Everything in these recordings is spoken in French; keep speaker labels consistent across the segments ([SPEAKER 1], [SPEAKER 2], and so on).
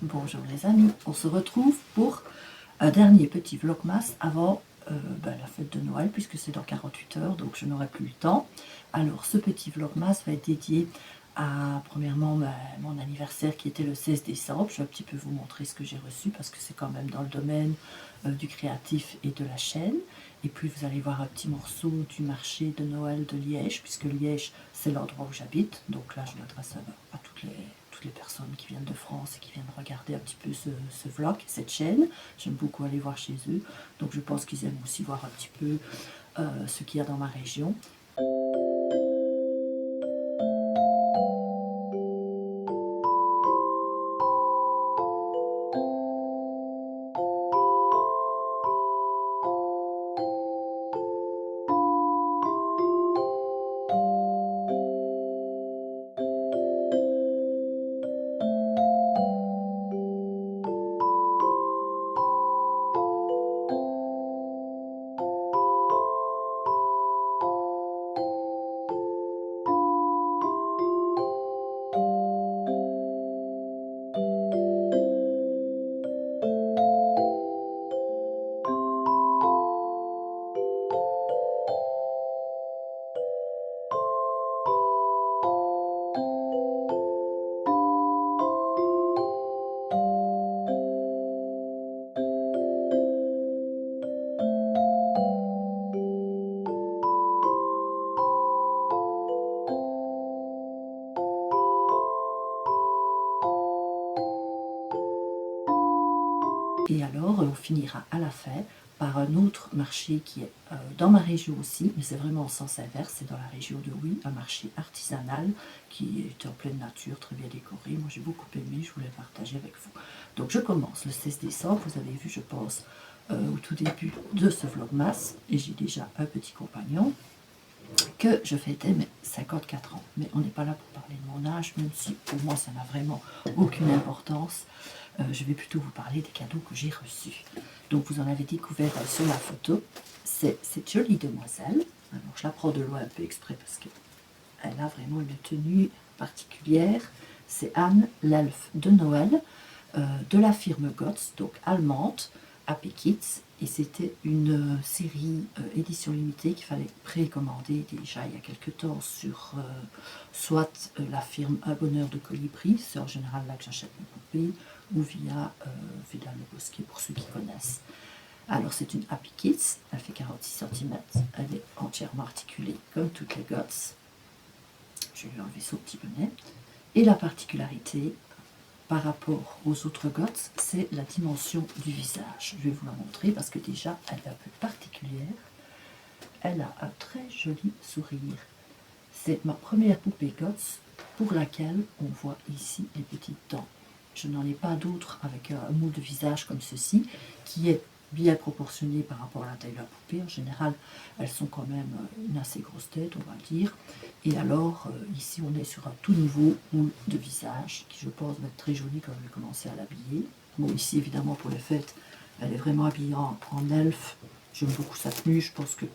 [SPEAKER 1] Bonjour les amis, on se retrouve pour un dernier petit vlogmas avant la fête de Noël, puisque c'est dans 48 heures, donc je n'aurai plus le temps. Alors ce petit vlogmas va être dédié à premièrement mon anniversaire qui était le 16 décembre. Je vais un petit peu vous montrer ce que j'ai reçu, parce que c'est quand même dans le domaine du créatif et de la chaîne. Et puis vous allez voir un petit morceau du marché de Noël de Liège, puisque Liège c'est l'endroit où j'habite. Donc là je m'adresse à toutes les personnes qui viennent de France et qui viennent regarder un petit peu ce vlog, cette chaîne. J'aime beaucoup aller voir chez eux, donc je pense qu'ils aiment aussi voir un petit peu ce qu'il y a dans ma région. Et alors, on finira à la fin par un autre marché qui est dans ma région aussi, mais c'est vraiment en sens inverse, c'est dans la région de Huy, un marché artisanal qui est en pleine nature, très bien décoré. Moi j'ai beaucoup aimé, je voulais partager avec vous. Donc je commence le 16 décembre, vous avez vu je pense au tout début de ce vlogmas, et j'ai déjà un petit compagnon, que je fêtais mes 54 ans. Mais on n'est pas là pour parler de mon âge, même si pour moi ça n'a vraiment aucune importance. Je vais plutôt vous parler des cadeaux que j'ai reçus. Donc vous en avez découvert sur la photo, c'est cette jolie demoiselle. Alors je la prends de loin un peu exprès parce qu'elle a vraiment une tenue particulière. C'est Anne, l'elfe de Noël, de la firme Gotz, donc allemande, Happy Kids. Et c'était une série édition limitée qu'il fallait précommander déjà il y a quelques temps sur soit la firme Un Bonheur de Colibri, c'est en général là que j'achète mes poupées, ou via Villa Le Bosquet pour ceux qui connaissent. Alors c'est une Happy Kids, elle fait 46 cm, elle est entièrement articulée comme toutes les Gotz. Je vais lui enlever son petit bonnet. Et la particularité par rapport aux autres Gotz, c'est la dimension du visage. Je vais vous la montrer parce que déjà elle est un peu particulière. Elle a un très joli sourire. C'est ma première poupée Gotz pour laquelle on voit ici les petites dents. Je n'en ai pas d'autres avec un moule de visage comme ceci, qui est bien proportionné par rapport à la taille de la poupée. En général, elles sont quand même une assez grosse tête, on va dire. Et alors, ici, on est sur un tout nouveau moule de visage, qui je pense va être très joli quand je vais commencer à l'habiller. Bon, ici, évidemment, pour les fêtes, elle est vraiment habillée en elfe. J'aime beaucoup sa tenue, je pense que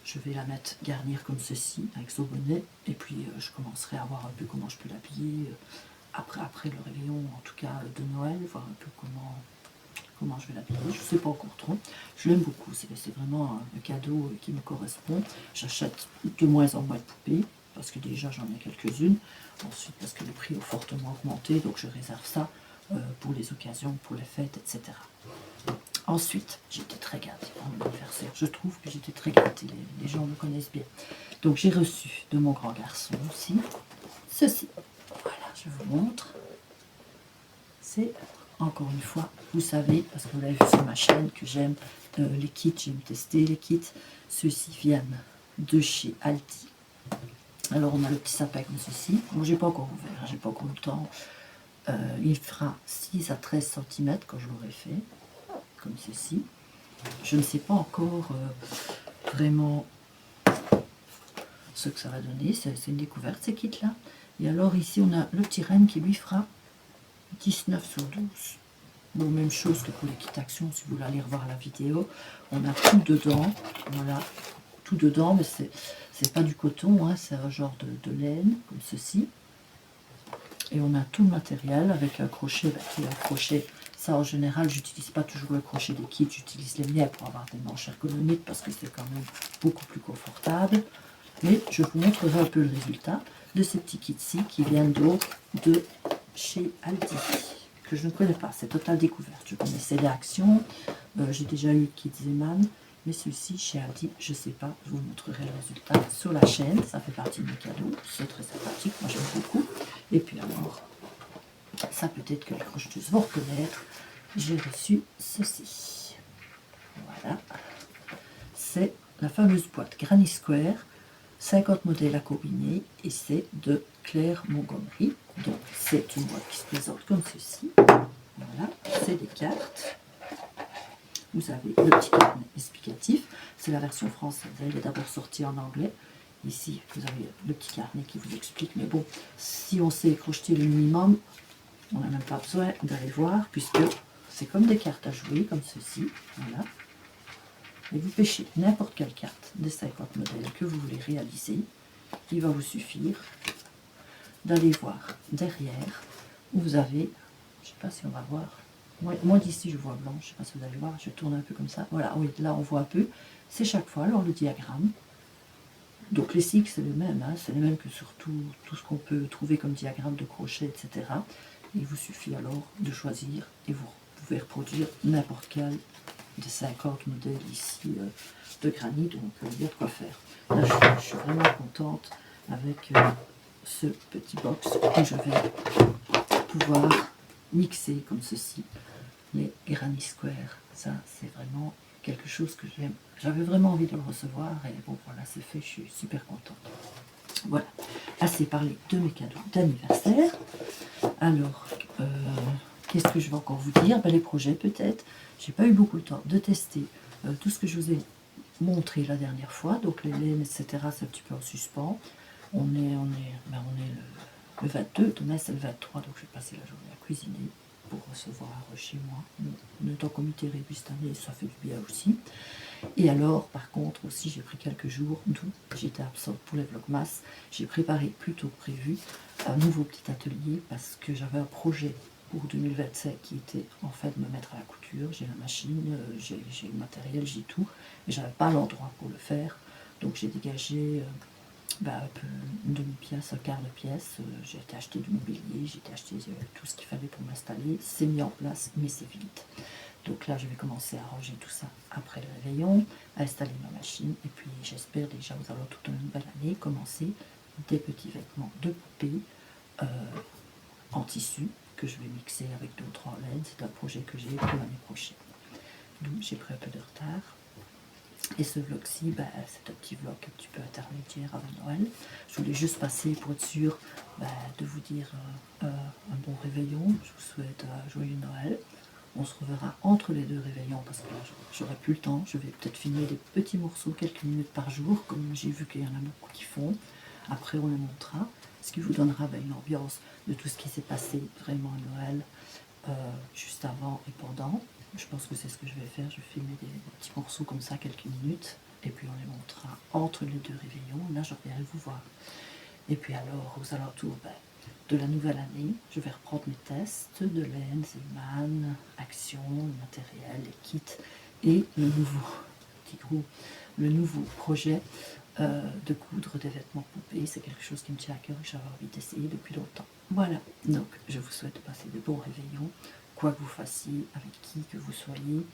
[SPEAKER 1] je vais la mettre garnir comme ceci, avec son bonnet. Et puis, je commencerai à voir un peu comment je peux l'habiller après le réveillon, en tout cas de Noël, voir un peu comment je vais l'habiller. Je ne sais pas encore trop. Je l'aime beaucoup, c'est vraiment un cadeau qui me correspond. J'achète de moins en moins de poupées, parce que déjà j'en ai quelques-unes. Ensuite, parce que les prix ont fortement augmenté, donc je réserve ça pour les occasions, pour les fêtes, etc. Ensuite, j'étais très gâtée pour mon anniversaire. Je trouve que j'étais très gâtée, les gens me connaissent bien. Donc j'ai reçu de mon grand garçon aussi ceci. Voilà, je vous montre. C'est, encore une fois, vous savez, parce que vous l'avez vu sur ma chaîne, que j'aime les kits, j'aime tester les kits. Ceux-ci viennent de chez Aldi. Alors on a le petit sapin comme ceci. Moi j'ai pas encore ouvert, j'ai pas encore le temps. Il fera 6 à 13 cm quand je l'aurai fait, comme ceci. Je ne sais pas encore vraiment ce que ça va donner, c'est une découverte ces kits là. Et alors ici on a le petit renne qui lui fera 19 sur 12. Bon, même chose que pour les kits action, si vous voulez aller revoir la vidéo. On a tout dedans, voilà, tout dedans, mais c'est pas du coton, hein, c'est un genre de laine, comme ceci. Et on a tout le matériel avec un crochet qui est un crochet. Ça, en général, j'utilise pas toujours le crochet des kits, j'utilise les miens pour avoir des manches ergonomiques parce que c'est quand même beaucoup plus confortable. Mais je vous montrerai un peu le résultat de ces petits kits-ci qui viennent donc de chez Aldi, que je ne connais pas, c'est totale découverte. Je connaissais les Actions, j'ai déjà eu Kit Zeman, mais celui-ci chez Aldi, je ne sais pas, je vous montrerai le résultat sur la chaîne, ça fait partie de mes cadeaux, c'est très sympathique, moi j'aime beaucoup. Et puis alors, ça peut-être que les crocheteuses vont reconnaître, j'ai reçu ceci. Voilà, c'est la fameuse boîte Granny Square, 50 modèles à combiner, et c'est de Claire Montgomery. Donc c'est une boîte qui se présente comme ceci. Voilà, c'est des cartes. Vous avez le petit carnet explicatif. C'est la version française. Elle est d'abord sortie en anglais. Ici, vous avez le petit carnet qui vous explique. Mais bon, si on sait crocheter le minimum, on n'a même pas besoin d'aller voir, puisque c'est comme des cartes à jouer, comme ceci. Voilà. Et vous pêchez n'importe quelle carte des 50 modèles que vous voulez réaliser. Il va vous suffire d'aller voir derrière où vous avez, je ne sais pas si on va voir, moi d'ici je vois blanc, je ne sais pas si vous allez voir, je tourne un peu comme ça, voilà, oui, là on voit un peu, c'est chaque fois, alors le diagramme, donc les cycles c'est les mêmes, hein, c'est les mêmes que sur tout ce qu'on peut trouver comme diagramme de crochet, etc. Il vous suffit alors de choisir et vous pouvez reproduire n'importe quel des 50 modèles ici de granit, donc il y a de quoi faire. Là je suis vraiment contente avec ce petit box où je vais pouvoir mixer comme ceci les Granny Square. Ça c'est vraiment quelque chose que j'aime. J'avais vraiment envie de le recevoir et bon voilà, c'est fait, je suis super contente. Voilà, assez parlé de mes cadeaux d'anniversaire. Alors, qu'est-ce que je vais encore vous dire? Les projets peut-être. J'ai pas eu beaucoup de temps de tester tout ce que je vous ai montré la dernière fois. Donc les laines, etc. c'est un petit peu en suspens. On est le 22, demain c'est le 23, donc je vais passer la journée à cuisiner pour recevoir chez moi. On est en comité réduit cette année, ça fait du bien aussi. Et alors, par contre, aussi, j'ai pris quelques jours, d'où j'étais absente pour les vlogmas. J'ai préparé plus tôt que prévu un nouveau petit atelier parce que j'avais un projet pour 2027 qui était en fait de me mettre à la couture. J'ai la machine, j'ai le matériel, j'ai tout, mais j'avais pas l'endroit pour le faire. Donc j'ai dégagé un peu une demi-pièce, un quart de pièce. J'ai été acheter du mobilier, j'ai été acheter tout ce qu'il fallait pour m'installer. C'est mis en place, mais c'est vite. Donc là, je vais commencer à ranger tout ça après le réveillon, à installer ma machine. Et puis, j'espère déjà aux alentours de la nouvelle année commencer des petits vêtements de poupée en tissu que je vais mixer avec d'autres en laine. C'est un projet que j'ai pour l'année prochaine. Donc, j'ai pris un peu de retard. Et ce vlog-ci, c'est un petit vlog un petit peu intermédiaire avant Noël. Je voulais juste passer pour être sûre de vous dire un bon réveillon. Je vous souhaite un joyeux Noël. On se reverra entre les deux réveillons parce que là, j'aurai plus le temps. Je vais peut-être filmer des petits morceaux, quelques minutes par jour, comme j'ai vu qu'il y en a beaucoup qui font. Après, on les montrera, ce qui vous donnera une ambiance de tout ce qui s'est passé vraiment à Noël, juste avant et pendant. Je pense que c'est ce que je vais faire. Je vais filmer des petits morceaux comme ça, quelques minutes, et puis on les montrera entre les deux réveillons. Là, je reviendrai vous voir. Et puis alors, aux alentours de la nouvelle année, je vais reprendre mes tests de laine, Zeman, Action, le matériel, les kits et le nouveau petit groupe, le nouveau projet de coudre des vêtements poupées. C'est quelque chose qui me tient à cœur et que j'avais envie d'essayer depuis longtemps. Voilà, donc je vous souhaite de passer de bons réveillons, quoi que vous fassiez, avec qui que vous soyez.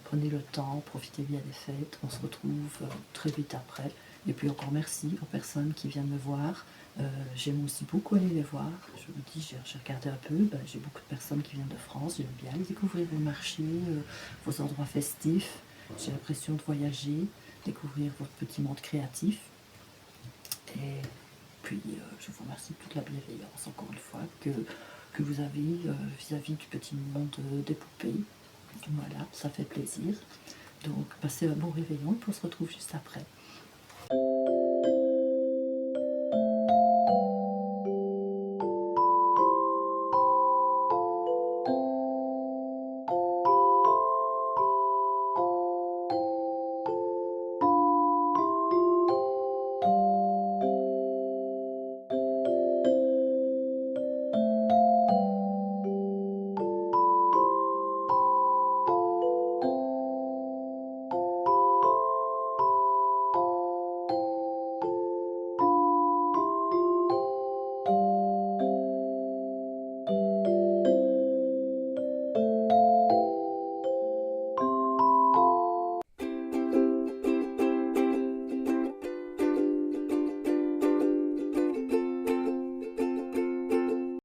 [SPEAKER 1] Prenez le temps, profitez bien des fêtes. On se retrouve très vite après. Et puis encore merci aux personnes qui viennent me voir. J'aime aussi beaucoup aller les voir. Je vous dis, j'ai regardé un peu. J'ai beaucoup de personnes qui viennent de France. J'aime bien aller découvrir vos marchés, vos endroits festifs. J'ai l'impression de voyager, découvrir votre petit monde créatif. Et puis je vous remercie de toute la bienveillance, encore une fois, que vous avez vis-à-vis du petit monde des poupées. Voilà, ça fait plaisir. Donc, passez un bon réveillon et puis on se retrouve juste après.